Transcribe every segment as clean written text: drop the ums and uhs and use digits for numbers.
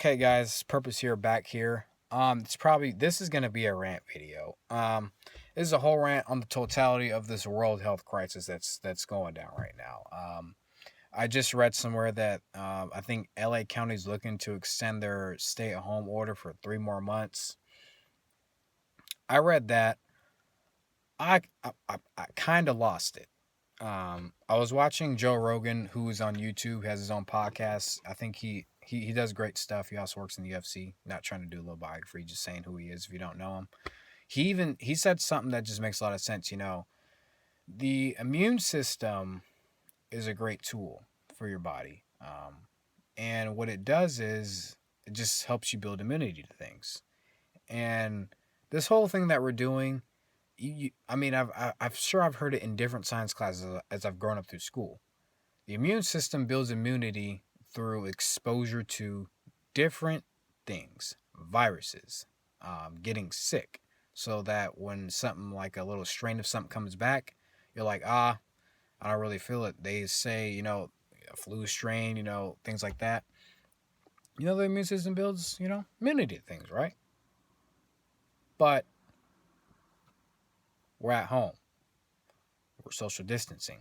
Okay, guys, Purpose here, back here. This is gonna be a rant video. This is a whole rant on the totality of this world health crisis that's going down right now. I just read somewhere that I think LA County is looking to extend their stay-at-home order for 3 more months. I read that. I kind of lost it. I was watching Joe Rogan, who is on YouTube, has his own podcast. I think he does great stuff. He also works in the UFC. Not trying to do a little biography, just saying who he is if you don't know him. He said something that just makes a lot of sense. The immune system is a great tool for your body, and what it does is it just helps you build immunity to things. And this whole thing that we're doing, I mean, I've sure I've heard it in different science classes as I've grown up through school. The immune system builds immunity through exposure to different things, viruses, getting sick, so that when something like a little strain of something comes back, you're like, I don't really feel it. They say, a flu strain, things like that. The immune system builds, immunity to things, right? But we're at home. We're social distancing.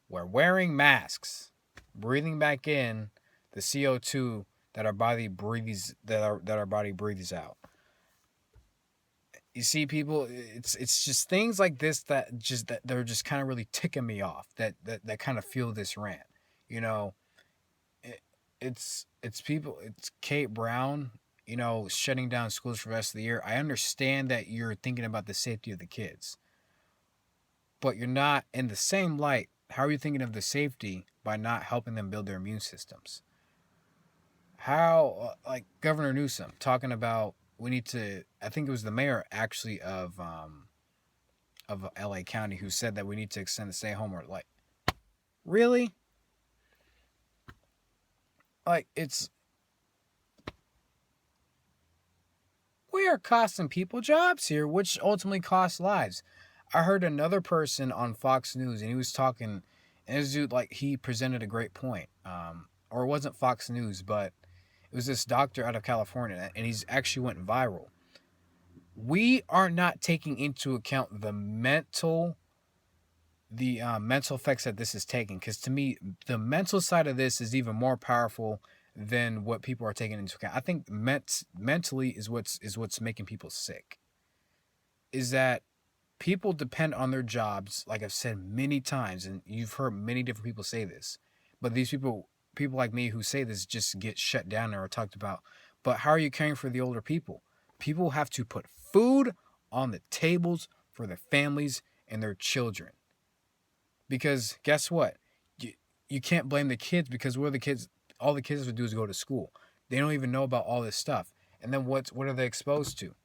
We're wearing masks, breathing back in the CO2 that our body breathes out. You see, people, it's just things like this that they're just kind of really ticking me off. That kind of fuel this rant. You know, it, it's people. It's Kate Brown. Shutting down schools for the rest of the year. I understand that you're thinking about the safety of the kids, but you're not in the same light. How are you thinking of the safety by not helping them build their immune systems? How, like Governor Newsom talking about we need to. I think it was the mayor actually of LA County who said that we need to extend the stay home order. Like, really? Like, we are costing people jobs here, which ultimately costs lives. I heard another person on Fox News, and he was talking, and this dude, like, he presented a great point. Or it wasn't Fox News, but it was this doctor out of California, and he's actually went viral. We are not taking into account the mental effects that this is taking, because to me, the mental side of this is even more powerful than what people are taking into account. I think mentally is what's making people sick. Is that people depend on their jobs, like I've said many times, and you've heard many different people say this, but these people like me who say this just get shut down or talked about. But how are you caring for the older people? People have to put food on the tables for their families and their children. Because guess what? You can't blame the kids, because all the kids have to do is go to school. They don't even know about all this stuff. And then what are they exposed to?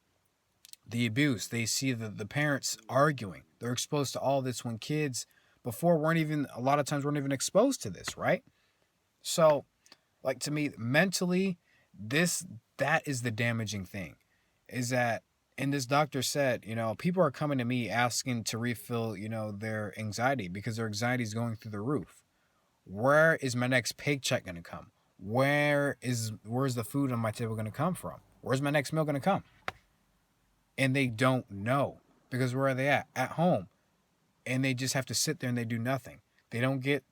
The abuse. They see the parents arguing. They're exposed to all this when kids before a lot of times weren't even exposed to this, right? So, like, to me, mentally, that is the damaging thing. Is that, and this doctor said, people are coming to me asking to refill, their anxiety, because their anxiety is going through the roof. Where is my next paycheck going to come? Where's the food on my table going to come from? Where's my next meal going to come? And they don't know, because where are they at? At home. And they just have to sit there and they do nothing. They don't get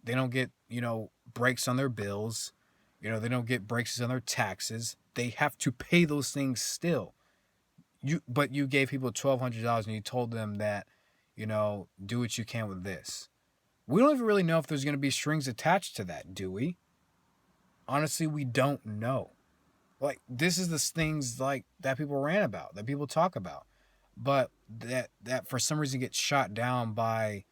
breaks on their bills. They don't get breaks on their taxes. They have to pay those things still. But you gave people $1,200 and you told them that, do what you can with this. We don't even really know if there's going to be strings attached to that, do we? Honestly, we don't know. Like, this is the things like that people rant about, that people talk about, but that for some reason gets shot down by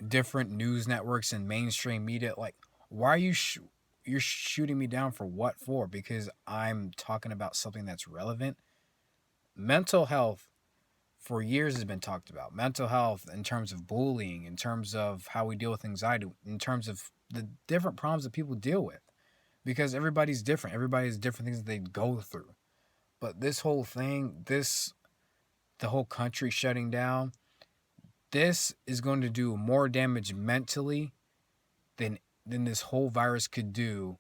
different news networks and mainstream media. Like, why are you're shooting me down for what for? Because I'm talking about something that's relevant. Mental health for years has been talked about. Mental health in terms of bullying, in terms of how we deal with anxiety, in terms of the different problems that people deal with. Because everybody's different. Everybody has different things that they go through. But this whole thing, the whole country shutting down, this is going to do more damage mentally than this whole virus could do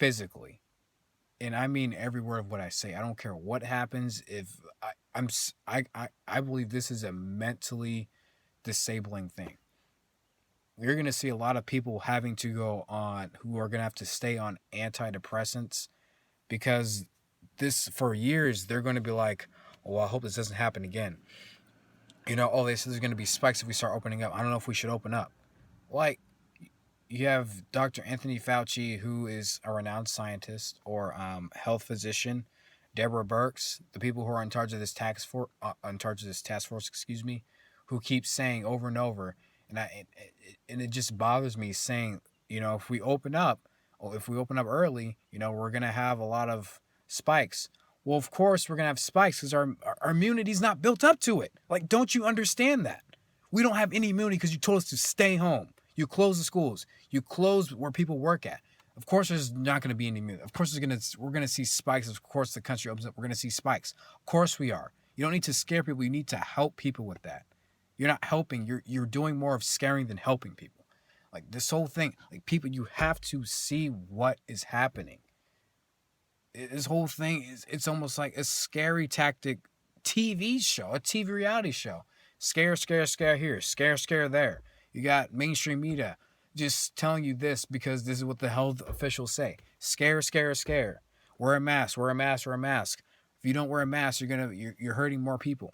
physically. And I mean every word of what I say. I don't care what happens. If I believe this is a mentally disabling thing. You're going to see a lot of people having to go on who are going to have to stay on antidepressants because this for years they're going to be like, well, I hope this doesn't happen again. Oh, they said there's going to be spikes if we start opening up. I don't know if we should open up. Like, you have Dr. Anthony Fauci, who is a renowned scientist or health physician, Deborah Birx, the people who are in charge of this task force, excuse me, who keeps saying over and over, and it just bothers me saying, if we open up, or if we open up early, we're gonna have a lot of spikes. Well, of course we're gonna have spikes because our immunity's not built up to it. Like, don't you understand that? We don't have any immunity because you told us to stay home. You close the schools. You close where people work at. Of course, there's not going to be any immunity. Of course, we're going to see spikes. Of course, the country opens up. We're going to see spikes. Of course, we are. You don't need to scare people. You need to help people with that. You're not helping. You're doing more of scaring than helping people. Like, this whole thing, like, people, you have to see what is happening. This whole thing it's almost like a scary tactic TV show, a TV reality show. Scare, scare, scare here, scare, scare there. You got mainstream media just telling you this because this is what the health officials say. Scare, scare, scare. Wear a mask, wear a mask, wear a mask. If you don't wear a mask, you're hurting more people.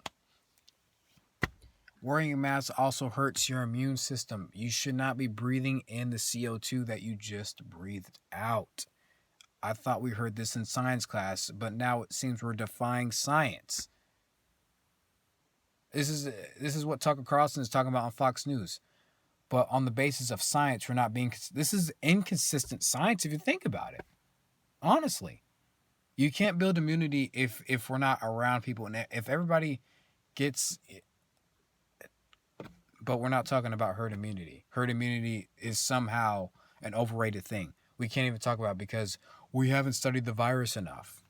Wearing a mask also hurts your immune system. You should not be breathing in the CO2 that you just breathed out. I thought we heard this in science class, but now it seems we're defying science. This is what Tucker Carlson is talking about on Fox News. But on the basis of science, we're not being. This is inconsistent science if you think about it. Honestly, you can't build immunity if we're not around people, and if everybody gets. But we're not talking about herd immunity. Herd immunity is somehow an overrated thing. We can't even talk about it because we haven't studied the virus enough.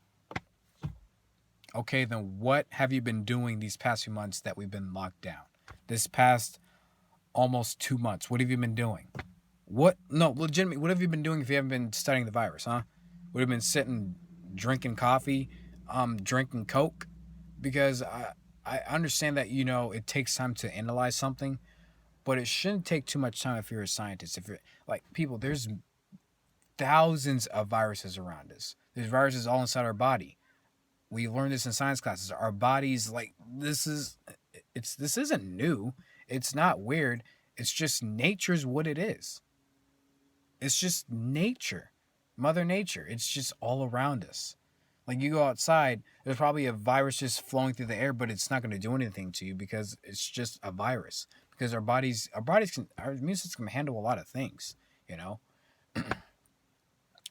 Okay, then what have you been doing these past few months that we've been locked down? This past almost 2 months, what have you been doing? Legitimately, what have you been doing if you haven't been studying the virus, huh? Would have been sitting, drinking coffee, drinking Coke? Because I understand that, it takes time to analyze something, but it shouldn't take too much time if you're a scientist. If you're, like, people, there's thousands of viruses around us. There's viruses all inside our body. We learned this in science classes. Our bodies, like, this isn't new. It's not weird. It's just nature's what it is. It's just nature. Mother Nature. It's just all around us. Like, you go outside, there's probably a virus just flowing through the air, but it's not going to do anything to you because it's just a virus. Because our immune system can handle a lot of things,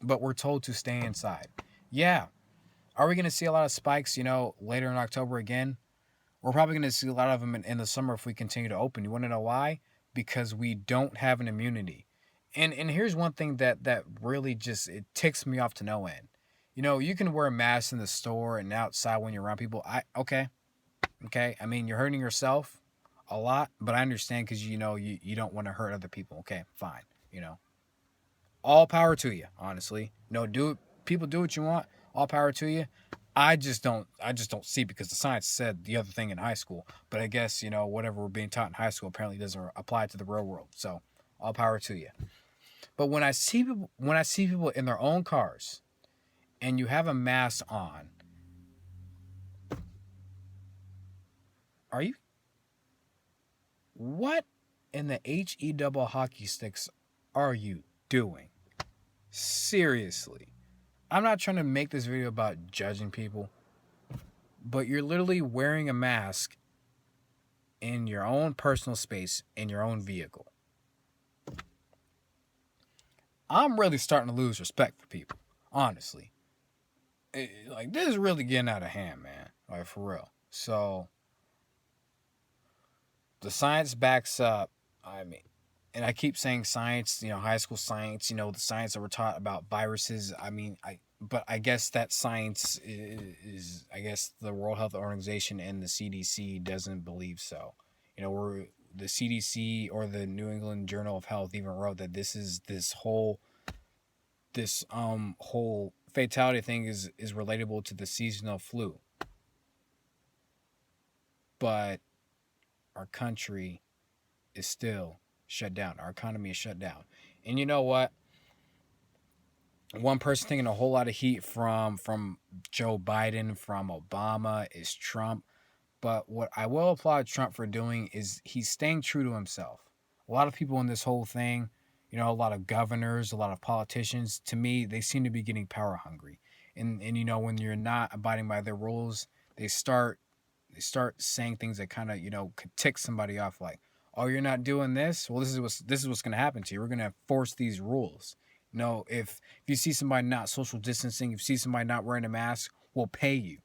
But we're told to stay inside. Yeah. Are we going to see a lot of spikes, later in October again? We're probably going to see a lot of them in the summer if we continue to open. You want to know why? Because we don't have an immunity. And here's one thing that really just, it ticks me off to no end. You can wear a mask in the store and outside when you're around people. Okay. I mean, you're hurting yourself a lot, but I understand because, you don't want to hurt other people. Okay, fine. All power to you, honestly. People do what you want. All power to you. I just don't see, because the science said the other thing in high school. But I guess, whatever we're being taught in high school apparently doesn't apply to the real world. So, all power to you. But when I see people in their own cars and you have a mask on, what in the HE double hockey sticks are you doing? Seriously. I'm not trying to make this video about judging people, but you're literally wearing a mask in your own personal space, in your own vehicle. I'm really starting to lose respect for people, honestly. This is really getting out of hand, man. Like, for real. So, the science backs up, and I keep saying science, high school science, the science that we're taught about viruses. But I guess that science is I guess the World Health Organization and the CDC doesn't believe so. The CDC or the New England Journal of Health even wrote that this this whole fatality thing is relatable to the seasonal flu, but our country is still shut down. Our economy is shut down. And you know what? One person taking a whole lot of heat from Joe Biden, from Obama, is Trump. But what I will applaud Trump for doing is he's staying true to himself. A lot of people in this whole thing, a lot of governors, a lot of politicians, to me, they seem to be getting power hungry. And when you're not abiding by their rules, they start they start saying things that kind of could tick somebody off, like, oh, you're not doing this, well, this is what's going to happen to you. We're going to force these rules. If you see somebody not social distancing, if you see somebody not wearing a mask, we'll pay you.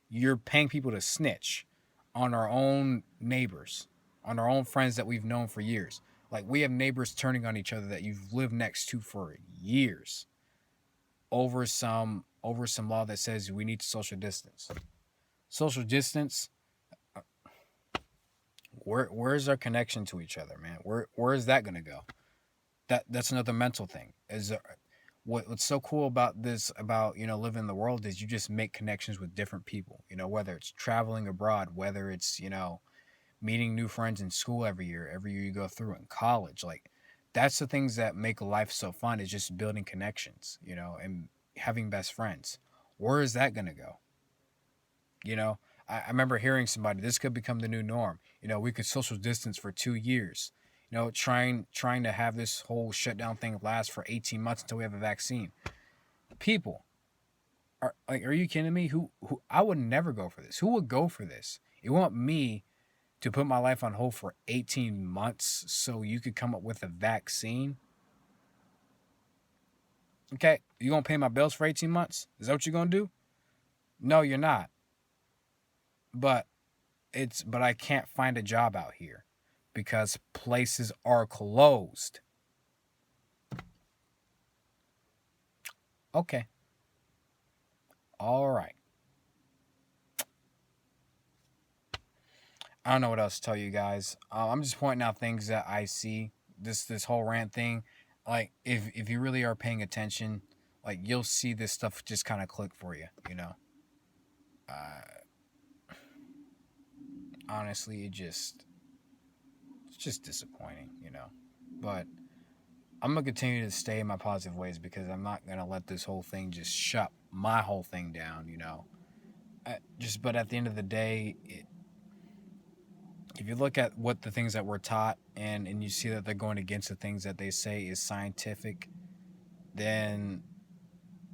You're paying people to snitch on our own neighbors, on our own friends that we've known for years. Like, we have neighbors turning on each other that you've lived next to for years over some law that says we need to social distance. Social distance. Where's our connection to each other, man? Where is that gonna go? That's another mental thing. What's so cool about this, about living in the world, is you just make connections with different people. Whether it's traveling abroad, whether it's meeting new friends in school every year you go through in college. Like, that's the things that make life so fun, is just building connections, and having best friends. Where is that gonna go? You know, I remember hearing somebody, this could become the new norm. We could social distance for 2 years. Trying to have this whole shutdown thing last for 18 months until we have a vaccine. People, are you kidding me? Who I would never go for this. Who would go for this? You want me to put my life on hold for 18 months so you could come up with a vaccine? Okay, you gonna pay my bills for 18 months? Is that what you're gonna do? No, you're not. But but I can't find a job out here because places are closed. Okay. All right. I don't know what else to tell you guys. I'm just pointing out things that I see. This whole rant thing, like, if you really are paying attention, like, you'll see this stuff just kind of click for you. Uh, Honestly, it's just disappointing. But I'm gonna continue to stay in my positive ways because I'm not gonna let this whole thing just shut my whole thing down. But at the end of the day, if you look at what the things that we're taught, and you see that they're going against the things that they say is scientific, then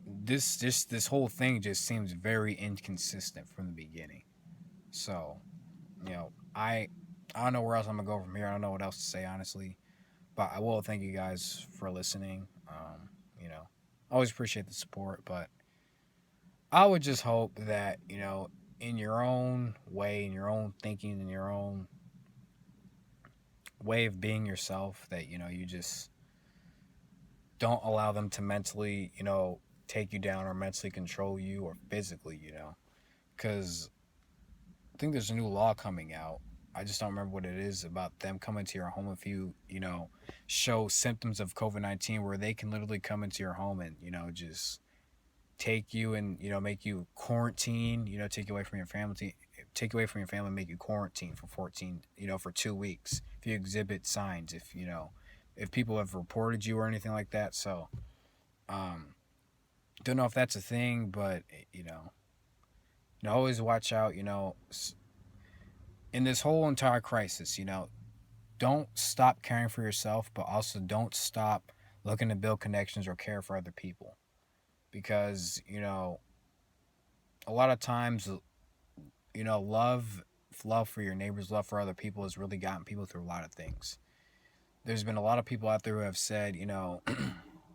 this whole thing just seems very inconsistent from the beginning. So, I don't know where else I'm gonna go from here. I don't know what else to say, honestly. But I will thank you guys for listening. I always appreciate the support, but I would just hope that, in your own way, in your own thinking, in your own way of being yourself, that, you just don't allow them to mentally, take you down, or mentally control you, or physically, because I think there's a new law coming out. I just don't remember what it is, about them coming to your home if you, show symptoms of COVID-19, where they can literally come into your home and, just take you and, make you quarantine, take you away from your family, make you quarantine for 14, for 2 weeks. If you exhibit signs, if people have reported you or anything like that. So, don't know if that's a thing, but, always watch out, in this whole entire crisis, don't stop caring for yourself, but also don't stop looking to build connections or care for other people. Because, a lot of times, love for your neighbors, love for other people has really gotten people through a lot of things. There's been a lot of people out there who have said,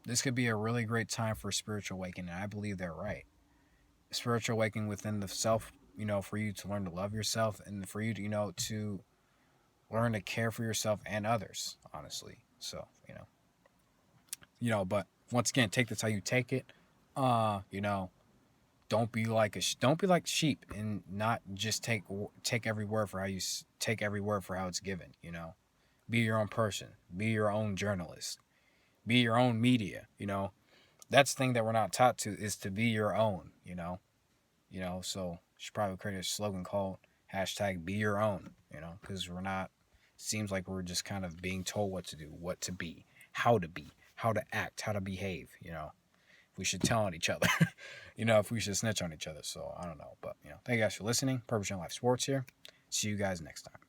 this could be a really great time for spiritual awakening. And I believe they're right. Spiritual awakening within the self, for you to learn to love yourself, and for you to, to learn to care for yourself and others, honestly. So, but once again, take this how you take it. Don't be like sheep, and not just take every word for how you take every word for how it's given. Be your own person. Be your own journalist. Be your own media. that's the thing that we're not taught to, is to be your own, so should probably create a slogan called hashtag be your own, because we're not, seems like we're just kind of being told what to do, what to be, how to act, how to behave, we should tell on each other, if we should snitch on each other. So I don't know, but thank you guys for listening. Purpose in Life Sports here. See you guys next time.